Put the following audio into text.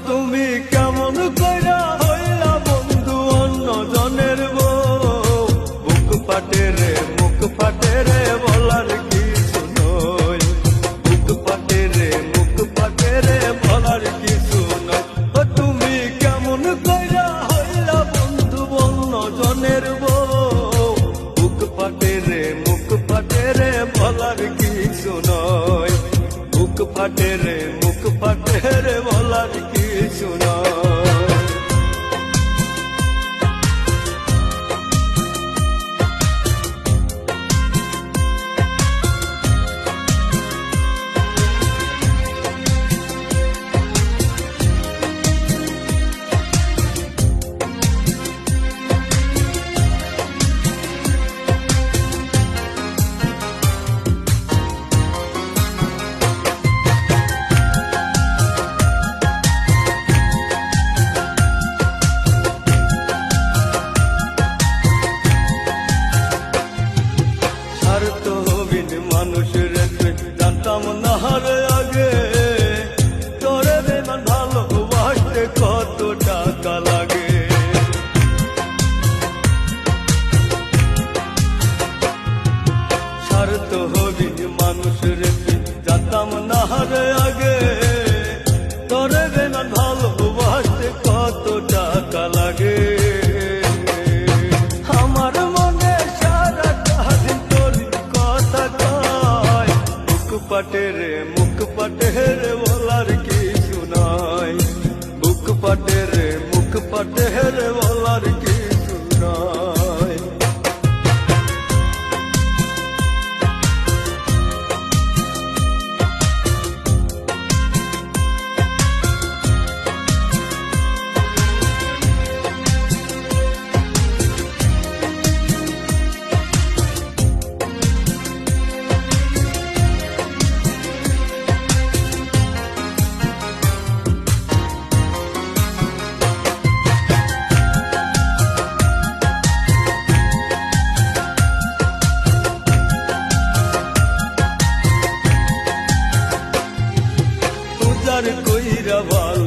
তুমি কেমন কইরা হইলা বন্ধু অন্য জনের বউ, বুক ফাটে রে মুখ ফাটে রে বলার কিছু নয়, বুক ফাটে রে মুখ ফাটে রে বলার কিছু নয়। তুমি কেমন কইরা হইলা বন্ধু অন্য জনের বউ, বুক ফাটে রে মুখ ফাটে রে বলার কিছু নয়, বুক ফাটে রে মুখ ফাটে রে বলার কিছু নয়। মানুষের জানতাম না রে আগে, তোরে বেমান ভালোবাসতে কত টাকা লাগে। স্বার্থ হবিন মানুষের জানতাম না রে আগে, তোরে বেমান ভালোবাসতে কত টাকা লাগে। আমার মনে সারাটা দিন তোর কথা কয়, বুক ফাটে রে মুখ ফাটে রে বলার কিছু নয়, বুক ফাটে রে মুখ ফাটে রে বলার কিছু নয়। কইরা ভালো